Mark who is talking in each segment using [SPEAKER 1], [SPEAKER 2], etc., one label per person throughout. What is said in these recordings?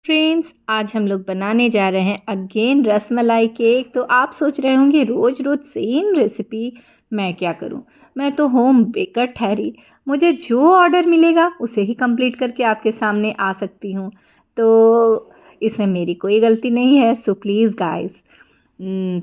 [SPEAKER 1] Friends, आज हम लोग बनाने जा रहे हैं अगेन रसमलाई केक। तो आप सोच रहे होंगे रोज़ रोज़ सेम रेसिपी, मैं क्या करूं। मैं तो होम बेकर ठहरी, मुझे जो ऑर्डर मिलेगा उसे ही कंप्लीट करके आपके सामने आ सकती हूं। तो इसमें मेरी कोई गलती नहीं है। सो प्लीज़ गाइस,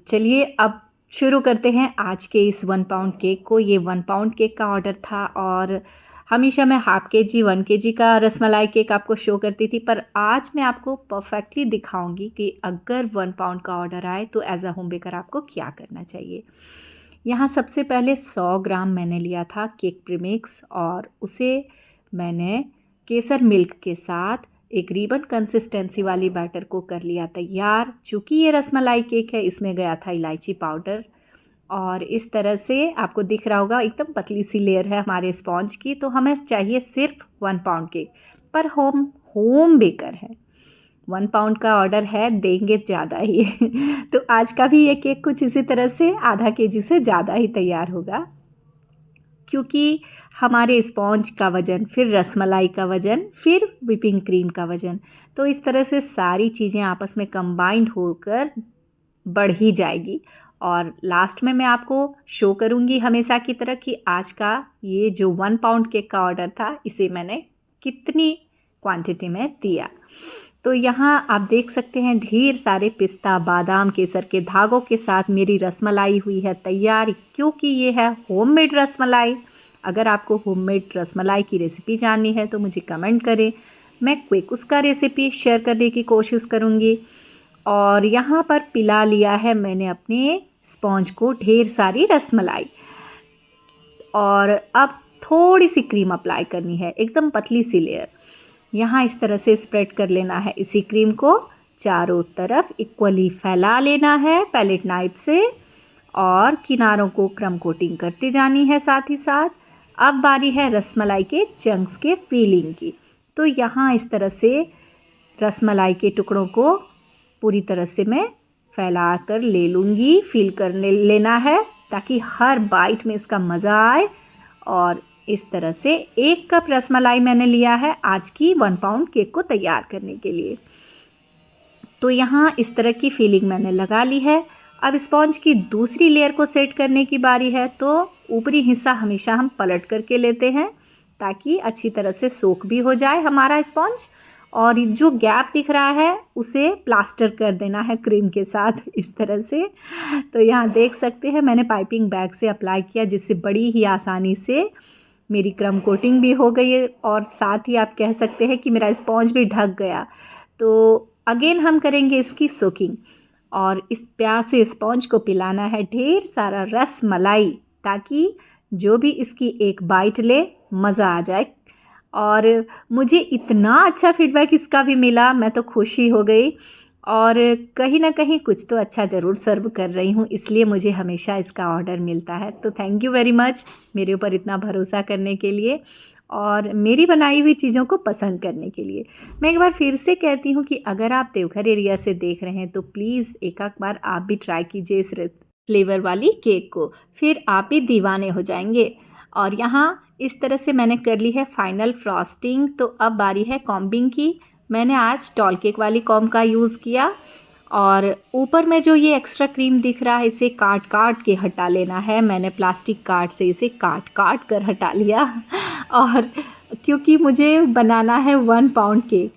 [SPEAKER 1] चलिए अब शुरू करते हैं आज के इस 1 पाउंड केक को। ये 1 पाउंड केक का ऑर्डर था और हमेशा मैं हाफ के जी 1 kg का रसमलाई केक आपको शो करती थी, पर आज मैं आपको परफेक्टली दिखाऊंगी कि अगर 1 पाउंड का ऑर्डर आए तो एज अ होम बेकर आपको क्या करना चाहिए। यहाँ सबसे पहले 100 ग्राम मैंने लिया था केक प्रीमिक्स और उसे मैंने केसर मिल्क के साथ एक रिबन कंसिस्टेंसी वाली बैटर को कर लिया तैयार। चूँकि ये रसमलाई केक है, इसमें गया था इलायची पाउडर और इस तरह से आपको दिख रहा होगा एकदम पतली सी लेयर है हमारे स्पॉन्ज की। तो हमें चाहिए सिर्फ 1 पाउंड केक, पर होम बेकर है, 1 पाउंड का ऑर्डर है, देंगे ज़्यादा ही तो आज का भी ये केक कुछ इसी तरह से आधा केजी से ज़्यादा ही तैयार होगा, क्योंकि हमारे स्पॉन्ज का वज़न, फिर रसमलाई का वज़न, फिर व्हिपिंग क्रीम का वज़न, तो इस तरह से सारी चीज़ें आपस में कंबाइंड होकर बढ़ ही जाएगी। और लास्ट में मैं आपको शो करूँगी हमेशा की तरह कि आज का ये जो 1 पाउंड केक का ऑर्डर था, इसे मैंने कितनी क्वांटिटी में दिया। तो यहाँ आप देख सकते हैं ढेर सारे पिस्ता, बादाम, केसर के धागों के साथ मेरी रसमलाई हुई है तैयार, क्योंकि ये है होममेड रसमलाई। अगर आपको होममेड रसमलाई की रेसिपी जाननी है तो मुझे कमेंट करें, मैं क्विक उसका रेसिपी शेयर करने की कोशिश करूँगी। और यहाँ पर पिला लिया है मैंने अपने स्पॉन्ज को ढेर सारी रसमलाई, और अब थोड़ी सी क्रीम अप्लाई करनी है, एकदम पतली सी लेयर। यहाँ इस तरह से स्प्रेड कर लेना है इसी क्रीम को, चारों तरफ इक्वली फैला लेना है पैलेट नाइफ से और किनारों को क्रम कोटिंग करती जानी है साथ ही साथ। अब बारी है रसमलाई के चंक्स के फीलिंग की। तो यहाँ इस तरह से रसमलाई के टुकड़ों को पूरी तरह से मैं फैला कर ले लूँगी, फील करने लेना है ताकि हर बाइट में इसका मज़ा आए। और इस तरह से 1 कप रसमलाई मैंने लिया है आज की 1 पाउंड केक को तैयार करने के लिए। तो यहाँ इस तरह की फीलिंग मैंने लगा ली है। अब स्पॉन्ज की दूसरी लेयर को सेट करने की बारी है। तो ऊपरी हिस्सा हमेशा हम पलट करके लेते हैं ताकि अच्छी तरह से सोख भी हो जाए हमारा स्पॉन्ज, और जो गैप दिख रहा है उसे प्लास्टर कर देना है क्रीम के साथ इस तरह से। तो यहाँ देख सकते हैं मैंने पाइपिंग बैग से अप्लाई किया, जिससे बड़ी ही आसानी से मेरी क्रम कोटिंग भी हो गई है और साथ ही आप कह सकते हैं कि मेरा स्पॉन्ज भी ढक गया। तो अगेन हम करेंगे इसकी सोकिंग और इस प्यार से स्पॉन्ज को पिलाना है ढेर सारा रस मलाई, ताकि जो भी इसकी एक बाइट ले मज़ा आ जाए। और मुझे इतना अच्छा फीडबैक इसका भी मिला, मैं तो खुशी हो गई। और कहीं ना कहीं कुछ तो अच्छा ज़रूर सर्व कर रही हूँ, इसलिए मुझे हमेशा इसका ऑर्डर मिलता है। तो थैंक यू वेरी मच मेरे ऊपर इतना भरोसा करने के लिए और मेरी बनाई हुई चीज़ों को पसंद करने के लिए। मैं एक बार फिर से कहती हूँ कि अगर आप देवघर एरिया से देख रहे हैं तो प्लीज़ एक आध बार आप भी ट्राई कीजिए इस फ्लेवर वाली केक को, फिर आप भी दीवाने हो जाएंगे। और यहाँ इस तरह से मैंने कर ली है फाइनल फ्रॉस्टिंग। तो अब बारी है कॉम्बिंग की। मैंने आज टॉल केक वाली कॉम्ब का यूज़ किया और ऊपर में जो ये एक्स्ट्रा क्रीम दिख रहा है इसे काट काट के हटा लेना है। मैंने प्लास्टिक कार्ड से इसे काट काट कर हटा लिया और क्योंकि मुझे बनाना है 1 पाउंड केक,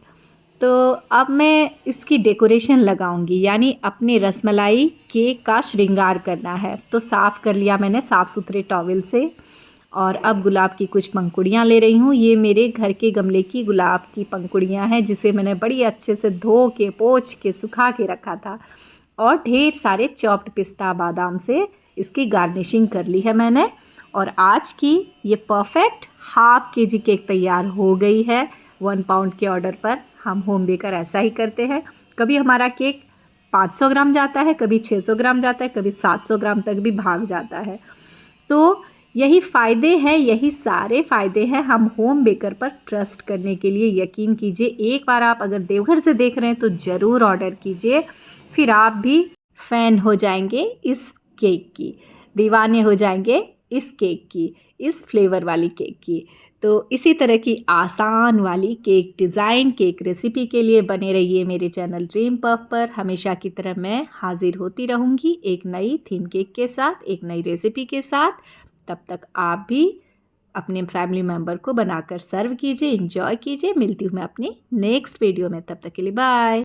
[SPEAKER 1] तो अब मैं इसकी डेकोरेशन लगाऊंगी, यानी अपने रसमलाई केक का श्रृंगार करना है। तो साफ़ कर लिया मैंने साफ़ सुथरे टॉवल से और अब गुलाब की कुछ पंखुड़ियाँ ले रही हूँ। ये मेरे घर के गमले की गुलाब की पंखुड़ियाँ हैं, जिसे मैंने बड़ी अच्छे से धो के पोंछ के सुखा के रखा था। और ढेर सारे चॉप्ड पिस्ता बादाम से इसकी गार्निशिंग कर ली है मैंने। और आज की ये परफेक्ट हाफ केजी केक तैयार हो गई है 1 पाउंड के ऑर्डर पर। हम होम बेकर ऐसा ही करते हैं, कभी हमारा केक 500 ग्राम जाता है, कभी 600 ग्राम जाता है, कभी 700 ग्राम तक भी भाग जाता है। तो यही फ़ायदे हैं, यही सारे फ़ायदे हैं हम होम बेकर पर ट्रस्ट करने के लिए। यकीन कीजिए, एक बार आप अगर देवघर से देख रहे हैं तो ज़रूर ऑर्डर कीजिए, फिर आप भी फ़ैन हो जाएंगे इस केक की, दीवाने हो जाएंगे इस केक की, इस फ्लेवर वाली केक की। तो इसी तरह की आसान वाली केक डिज़ाइन, केक रेसिपी के लिए बने रहिए मेरे चैनल ड्रीम पफ पर। हमेशा की तरह मैं हाज़िर होती रहूँगी एक नई थीम केक के साथ, एक नई रेसिपी के साथ। तब तक आप भी अपने फैमिली मेम्बर को बनाकर सर्व कीजिए, एंजॉय कीजिए। मिलती हूँ मैं अपनी नेक्स्ट वीडियो में, तब तक के लिए बाय।